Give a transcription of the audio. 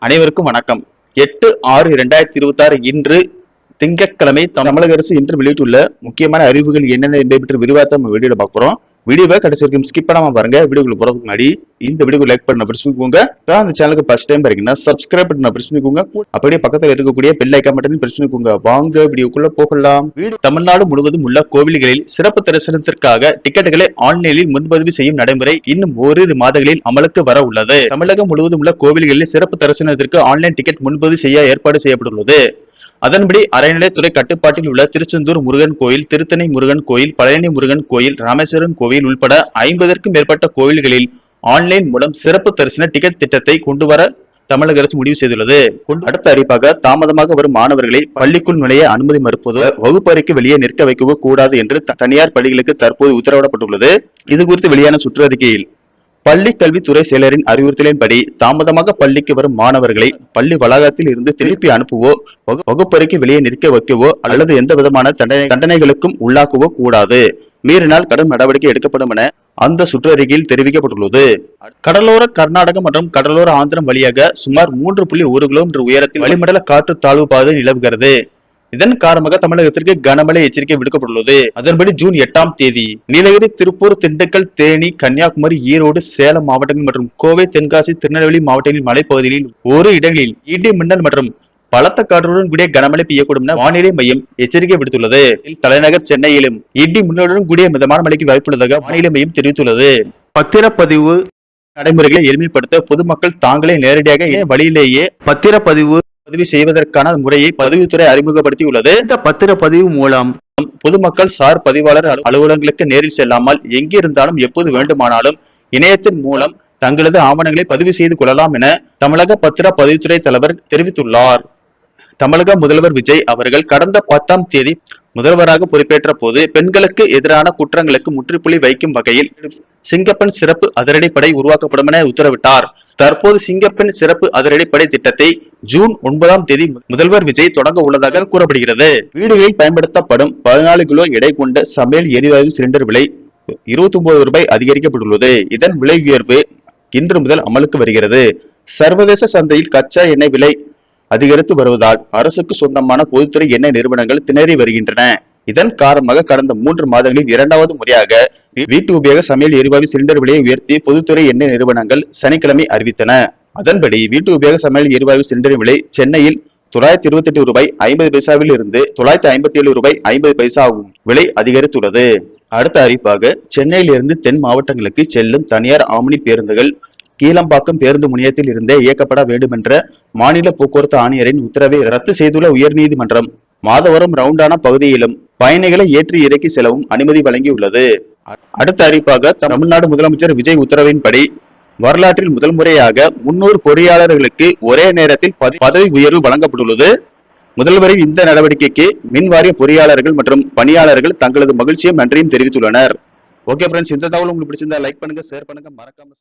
அனைவருக்கும் வணக்கம். 8/6/2026 இன்று திங்கட்கிழமை தமிழக அரசு இன்று வெளியிட்டுள்ள முக்கியமான அறிவிப்புகள் என்னென்ன என்பதை பற்றி விரிவாக நம்ம வீடியோல பார்க்க போறோம். வீடியோவை கடைசி வரைக்கும் ஸ்கிப் பண்ணாம பாருங்க. வீடியோக்குள்ள போறதுக்கு முன்னாடி இந்த வீடியோ லைக் பண்ண பிரஸ் பண்ணிக்கோங்க. அந்த சேனலுக்கு ஃபர்ஸ்ட் டைம் பாருங்கன்னா சப்ஸ்கிரைப் பண்ண பிரஸ் பண்ணிக்கோங்க. அப்படியே பக்கத்துல இருக்கக்கூடிய பெல் ஐகான் மட்டும் பிரஸ் பண்ணிக்கோங்க. வாங்க வீடியோக்குள்ள போகலாம். தமிழ்நாடு முழுவதும் உள்ள கோவில்களில் சிறப்பு தரிசனத்திற்காக டிக்கெட்டுகளை ஆன்லைனில் முன்பதிவு செய்யும் நடைமுறை இன்னும் ஓரிரு மாதங்களில் அமலுக்கு வர உள்ளது. தமிழகம் முழுவதும் உள்ள கோவில்களில் சிறப்பு தரிசனத்திற்கு ஆன்லைன் டிக்கெட் முன்பதிவு செய்ய ஏற்பாடு செய்யப்பட்டுள்ளது. அதன்படி அறநிலையத்துறை கட்டுப்பாட்டில் உள்ள திருச்செந்தூர் முருகன் கோயில், திருத்தணி முருகன் கோயில், பழனி முருகன் கோயில், ராமேஸ்வரம் கோயில் உள்பட 50க்கும் மேற்பட்ட கோயில்களில் ஆன்லைன் மூலம் சிறப்பு தரிசன டிக்கெட் திட்டத்தை கொண்டு வர தமிழக அரசு முடிவு செய்துள்ளது. அடுத்த அறிவிப்பாக தாமதமாக வரும் மாணவர்களை பள்ளிக்குள் நுழைய அனுமதி மறுப்பதோ வகுப்பறைக்கு வெளியே நிற்க வைக்கவோ கூடாது என்று தனியார் பள்ளிகளுக்கு தற்போது உத்தரவிடப்பட்டுள்ளது. இது குறித்து வெளியான சுற்றறிக்கையில் பள்ளி கல்வித்துறை செயலரின் அறிவுறுத்தலின்படி தாமதமாக பள்ளிக்கு வரும் மாணவர்களை பள்ளி வளாகத்தில் இருந்து திருப்பி அனுப்பவோ வகுப்பறைக்கு வெளியே நிற்க வைக்கவோ அல்லது எந்த விதமான தண்டனைகளுக்கும் உள்ளாக்கவோ கூடாது. மீறினால் கடும் நடவடிக்கை எடுக்கப்படும் என அந்த சுற்றறிக்கையில் தெரிவிக்கப்பட்டுள்ளது. கடலோர கர்நாடகம் மற்றும் கடலோர ஆந்திரம் வழியாக சுமார் 3.1 கிலோமீட்டர் உயரத்தில் வளிமண்டல காற்று தாழ்வு பாதை நிலவுகிறது. இதன் காரணமாக தமிழகத்திற்கு கனமழை எச்சரிக்கை விடுக்கப்பட்டுள்ளது. அதன்படி ஜூன் 8ஆம் தேதி நீலகிரி, திருப்பூர், திண்டுக்கல், தேனி, கன்னியாகுமரி, ஈரோடு, சேலம் மாவட்டங்கள் மற்றும் கோவை, தென்காசி, திருநெல்வேலி மாவட்டங்களின் மலைப்பகுதிகளில் ஒரு இடங்களில் இடி மின்னல் மற்றும் பலத்த காற்றுடன் கூடிய கனமழை பெய்யக்கூடும் என வானிலை மையம் எச்சரிக்கை விடுத்துள்ளது. தலைநகர் சென்னையிலும் இடி மின்னலுடன் கூடிய மிதமான மழைக்கு வாய்ப்புள்ளதாக வானிலை மையம் தெரிவித்துள்ளது. பத்திரப்பதிவு நடைமுறைகளை எளிமைப்படுத்த பொதுமக்கள் தாங்களே நேரடியாக வழியிலேயே பத்திரப்பதிவு செய்வதற்கான முறையை பதிவுத்துறை அறிமுகப்படுத்தியுள்ளது. இந்த பத்திரப்பதிவு மூலம் பொதுமக்கள் சார் பதிவாளர் அலுவலகங்களுக்கு நேரில் செல்லாமல் எங்கிருந்தாலும் எப்போது வேண்டுமானாலும் இணையத்தின் மூலம் தங்களது ஆவணங்களை பதிவு செய்து கொள்ளலாம் என தமிழக பத்திர பதிவுத்துறை தலைவர் தெரிவித்துள்ளார். தமிழக முதல்வர் விஜய் அவர்கள் கடந்த 10ஆம் தேதி முதல்வராக பொறுப்பேற்ற போது பெண்களுக்கு எதிரான குற்றங்களுக்கு முற்றுப்புள்ளி வைக்கும் வகையில் சிங்கப்பெண் சிறப்பு அதிரடிப்படை உருவாக்கப்படும் என உத்தரவிட்டார். தற்போது சிங்கப்பெண் சிறப்பு அதிரடிப்படை திட்டத்தை ஜூன் 9ஆம் தேதி முதல்வர் விஜய் தொடங்க உள்ளதாக கூறப்படுகிறது. வீடுகளில் பயன்படுத்தப்படும் 14 கிலோ எடை கொண்ட சமையல் எரிவாயு சிலிண்டர் விலை 29 ரூபாய் அதிகரிக்கப்பட்டுள்ளது. இதன் விலை உயர்வு இன்று முதல் அமலுக்கு வருகிறது. சர்வதேச சந்தையில் கச்சா எண்ணெய் விலை அதிகரித்து வருவதால் அரசுக்கு சொந்தமான பொதுத்துறை எண்ணெய் நிறுவனங்கள் திணறி வருகின்றன. இதன் காரணமாக கடந்த 3 மாதங்களில் 2வது முறையாக வீட்டு உபயோக சமையல் எரிவாயு சிலிண்டர் விலையை உயர்த்தி பொதுத்துறை எண்ணெய் நிறுவனங்கள் சனிக்கிழமை அறிவித்தன. அதன்படி வீட்டு உபயோக சமையல் எரிவாயு சிலிண்டர் விலை சென்னையில் 928 ரூபாய் 50 பைசாவில் இருந்து 957 ரூபாய் 50 பைசா ஆகும் விலை அதிகரித்துள்ளது. அடுத்த அறிவிப்பாக சென்னையில் இருந்து தென் மாவட்டங்களுக்கு செல்லும் தனியார் ஆம்னி பேருந்துகள் கீழம்பாக்கம் பேருந்து முனையத்தில் இருந்தே இயக்கப்பட வேண்டும் என்ற மாநில போக்குவரத்து ஆணையரின் உத்தரவை ரத்து செய்துள்ள உயர்நீதிமன்றம் மாதவரம் ரவுண்டானா பகுதியிலும் பயணிகளை ஏற்றி இறக்கி செல்லவும் அனுமதி வழங்கியுள்ளது. அடுத்த அறிவிப்பாக தமிழ்நாடு முதலமைச்சர் விஜய் உத்தரவின்படி வரலாற்றில் முதல் முறையாக 300 பொறியாளர்களுக்கு ஒரே நேரத்தில் பதவி உயர்வு வழங்கப்பட்டுள்ளது. முதல்வரின் இந்த நடவடிக்கைக்கு மின்வாரிய பொறியாளர்கள் மற்றும் பணியாளர்கள் தங்களது மகிழ்ச்சியும் நன்றியும் தெரிவித்துள்ளனர். ஓகே ஃப்ரெண்ட்ஸ், இந்த தகவல் உங்களுக்கு பிடிச்சிருந்தா லைக் பண்ணுங்க, ஷேர் பண்ணுங்க, மறக்காம